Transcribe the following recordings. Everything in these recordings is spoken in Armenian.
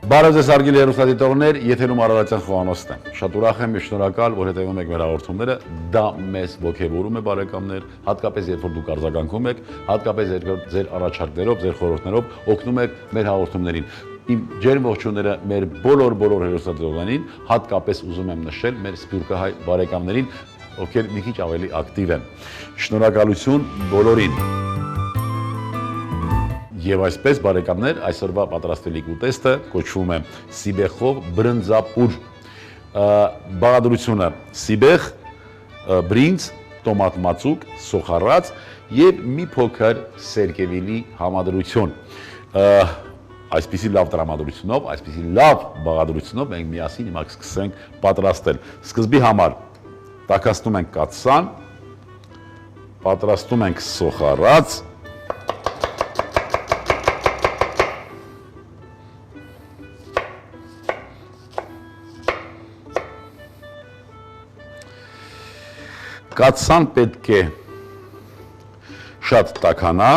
Բարև ձեզ հարգելի հեռուստադիտողներ, եթերում Արարատյան Խոհանոցն է։ Շատ ուրախ եմ եւ շնորհակալ, որ հետևում եք մեր հաղորդումները։ Դա մեզ ոգևորում է, բարեկամներ, հատկապես երբ որ դուք արձագանքում եք, հատկապես երբ որ ձեր առաջարկներով, ձեր խորհուրդներով օգնում եք մեր հաղորդումներին։ Իմ ջերմ ողջույնները մեր բոլոր հեռուստադիտողներին, հատկապես ուզում եմ նշել մեր սփյուռքահայ բարեկամներին, ովքեր մի քիչ ավելի ակտիվ են։ Շնորհակալություն բոլորին։ Եվ այսպես, բարեկամներ, այսօրվա պատրաստելիք ուտեստը կոչվում է սիբեխով բրնձապուր։ Բաղադրությունը սիբեխ, բրինձ, տոմատ մածուկ, սոխառած եւ մի փոքր սերկևիլի համադրություն։ Այսպիսի լավ տրամադրությունով, այսպիսի լավ բաղադրությունով մենք միասին հիմա կսկսենք պատրաստել։ Սկզբի համար տաքացնում ենք կաթսան, պատրաստում ենք սոխառած, կաթսան պետք է շատ տաքանա,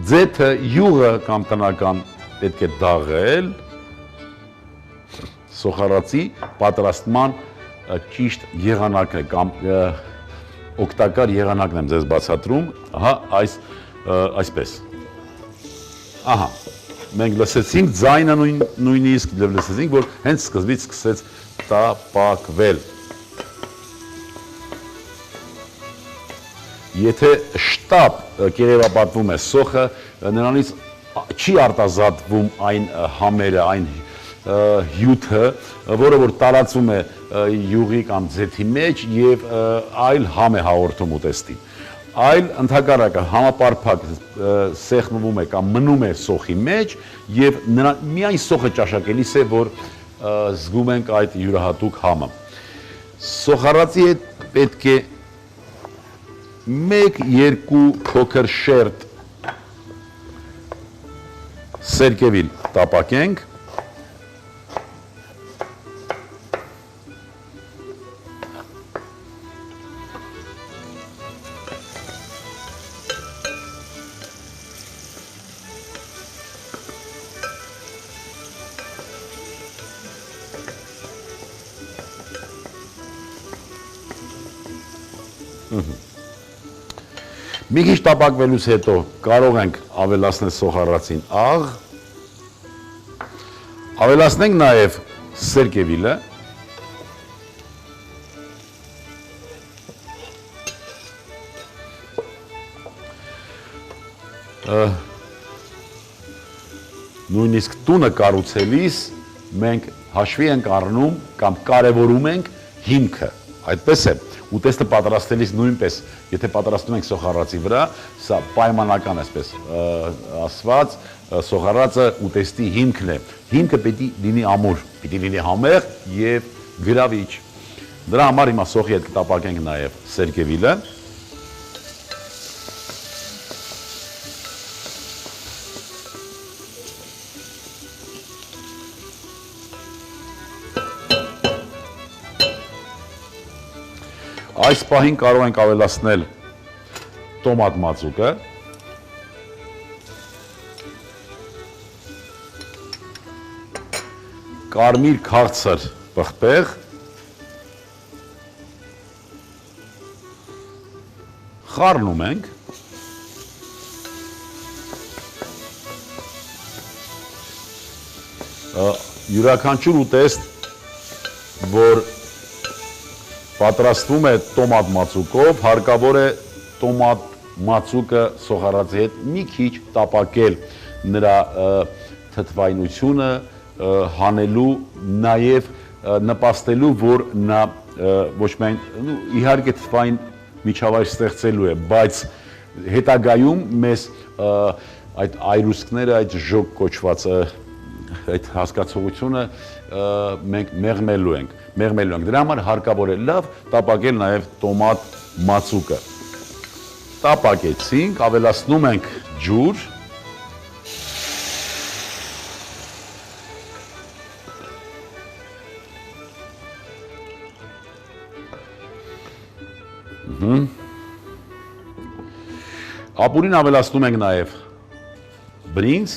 ձեթը յուղը կամ տնական պետք է դաղել, սոխառածի պատրաստման ճիշտ եղանակն է կամ օգտակար եղանակն եմ ձեզ բացատրում, ահա այսպես, ահա, մենք լսեցինք ձայնը նույնիսկ, լսեցինք, որ հենց սկզբից սկսեց տապակվել։ Եթե շտապ կերևապատվում է սոխը, նրանից չի արտազատվում այն համերը, այն հյութը, որը որ տարածվում է յուղի կամ ձեթի մեջ եւ այլ համ է հաղորդում ուտեստին։ Այլ ընդհակառակը համապարփակ սեղմվում է կամ մնում է սոխի մեջ եւ միայն սոխը ճաշակելիս է, որ զգում ենք այդ յուրահատուկ համը։ Սոխառածի հետ պետք է 1-2 փոքր շերտ սերկևիլ տապակենք, մի քիչ տապակվելուց հետո կարող ենք ավելացնել սոխառածին աղ, ավելացնենք նաև սերկևիլը, նույնիսկ տունը կառուցելիս մենք հաշվի ենք առնում կամ կարևորում ենք հիմքը, այդպես է։ Ուտեստը պատրաստելիս նույնպես, եթե պատրաստում ենք սոխառածի վրա, սա պայմանական այսպես ասված, սոխառածը ուտեստի հիմքն է։ Հիմքը պետք է լինի ամուր, պետք է լինի համեղ եւ գրավիչ։ Դրա համար հիմա սոխի հետ կտապակենք նաեւ սերկևիլը։ Այս պահին կարող ենք ավելացնել տոմատ մածուկը, կարմիր քաղցր պղպեղ, խառնում ենք, յուրաքանչյուր ուտեստ, որ պատրաստվում է տոմատ մածուկով, հարկավոր է տոմատ մածուկը սոխառածի հետ մի քիչ տապակել նրա թթվայնությունը, հանելու, նաև նպաստելու, որ նա ոչ միայն իհարկե թթվային միջավայր ստեղծելու է, բայց հետագայում մեզ այդ այրուսկները, այդ ժոգ կոչված այդ հասկացողությունը մենք մեղմելու ենք։ Դրա համար հարկավոր է լավ տապակել նաև տոմատ մածուկը։ Տապակեցինք, ավելացնում ենք ջուր, Ապուրին ավելացնում ենք նաև բրինձ,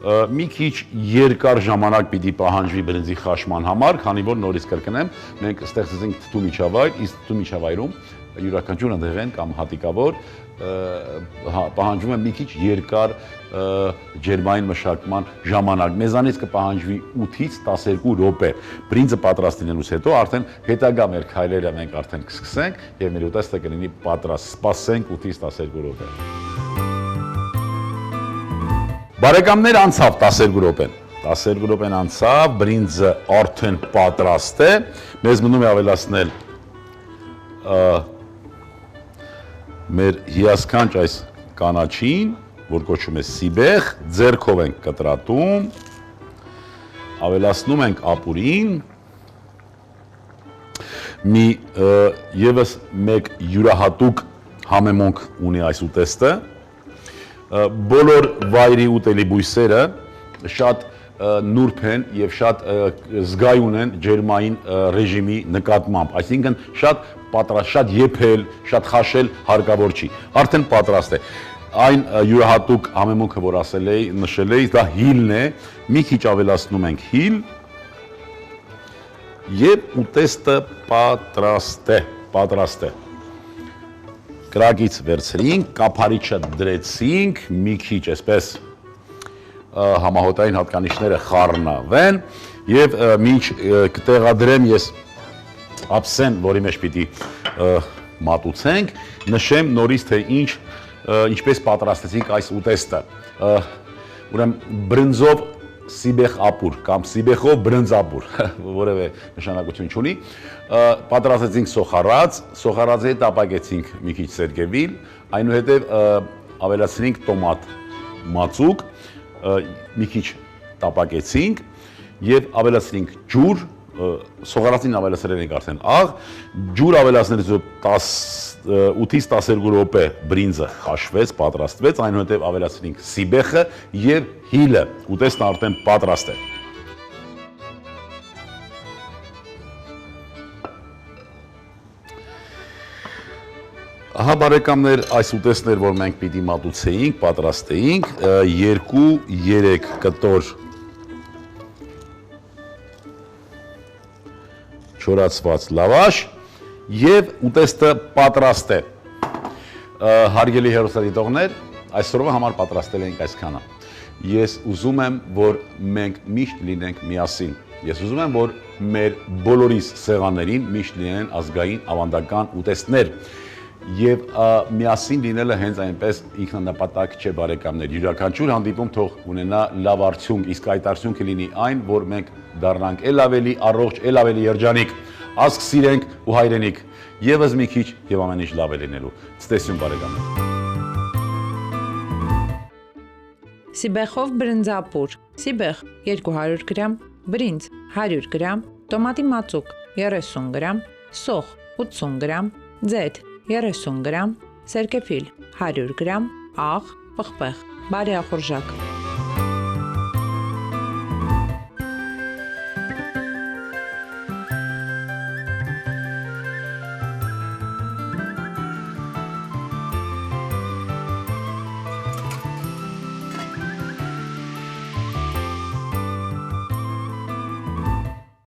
մի քիչ երկար ժամանակ պիտի պահանջվի բրինձի խաշման համար, քանի որ նորից կրկնեմ, մենք ստեղծեցինք թթու միջավայր, իսկ թթու միջավայրում յուրաքանչյուր ընդեղեն կամ հատիկավոր պահանջում է մի քիչ երկար ջերմային մշակման ժամանակ։ Մեզանից կպահանջվի 8-ից 12 րոպե։ Բրինձը պատրաստ լինելուց հետո արդեն հետագա մեր քայլերը մենք արդեն կսկսենք եւ մեր ուտեստը կլինի պատրաստ։ Սպասենք 8-ից 12 րոպե։ Բարեկամներ, անցավ 12 րոպեն։ 12 րոպեն անցավ, բրինձը արդեն պատրաստ է։ Մեզ մնում է ավելացնել մեր հիասքանչ այս կանաչին, որ կոչվում է սիբեղ, ձեռքով ենք կտրատում, ավելացնում ենք ապուրին, մի ևս մեկ յուրահատուկ համեմոնք ունի այս ուտեստը, բոլոր վայրի ուտելի բույսերը շատ նուրբ են եւ շատ զգայուն են ջերմային ռեժիմի նկատմամբ, այսինքն շատ պատրաստ, շատ եփել, շատ խաշել հարկավոր չի, արդեն պատրաստ է։ Այն յուրահատուկ համեմունքը, որ ասել էի, նշել էի, դա հիլն է, մի քիչ ավելացնում ենք հիլ եւ ուտեստը պատրաստ է։ Կրակից վերցրինք, կափարիչը դրեցինք, մի քիչ այսպես համահոտային հատկանիշները խառնավեն եւ մինչ կտեղադրեմ ես ափսեն, որի մեջ պիտի մատուցենք, նշեմ նորից թե ինչպես պատրաստեցինք այս ուտեստը։ Ուրեմն բրինձով սիբեղ ապուր կամ սիբեղով բրինձապուր, որևէ նշանակություն չունի, պատրաստեցինք սոխառածի հետ ապակեցինք մի քիչ սերկևիլ, այնուհետև ավելացրինք տոմատ մածուկ, մի քիչ տապակեցինք եւ ավելացրինք ջուր, սոխառածին ավելացրել ենք արդեն աղ, ջուր ավելացնելուց 8-ից 12 րոպե բրինձը խաշվեց, պատրաստվեց, այնուհետև ավելացրինք սիբեխը եւ հիլը, ուտեստն արդեն պատրաստ է։ Ահա բարեկամներ, այս ուտեստներ, որ մենք պիտի մատուցեինք, պատրաստեինք, 2-3 կտոր չորացված լավաշ եւ ուտեստը պատրաստ է։ Հարգելի հեռուստադիտողներ, այսօրվա համար պատրաստել ենք այսքանը։ Ես ուզում եմ, որ մենք միշտ լինենք միասին։ Ես ուզում եմ, որ մեր բոլորիս սեղաններին միշտ լինեն ազգային ավանդական ուտեստներ։ Եվ միասին լինելը հենց այնպես ինքնանպատակ չէ բարեկամներ, յուրաքանչյուր հանդիպում թող ունենա լավ արդյունք, իսկ այդ արդյունքը լինի այն, որ մենք դառնանք էլ ավելի առողջ, էլ ավելի երջանիկ, ազգ սիրենք ու հայրենիք, եւս մի քիչ եւ ամեն ինչ լավ է լինելու։ Ցտեսություն բարեկամներ։ Սիբեխով բրինձապուր, սիբեղ 200 գրամ, բրինձ 100 գրամ, տոմատի մածուկ 30 գրամ, սոխ 80 գրամ, ձեթ 30 գրամ, սերկեֆիլ 100 գրամ, աղ, պղպեղ, բարեախորժակ։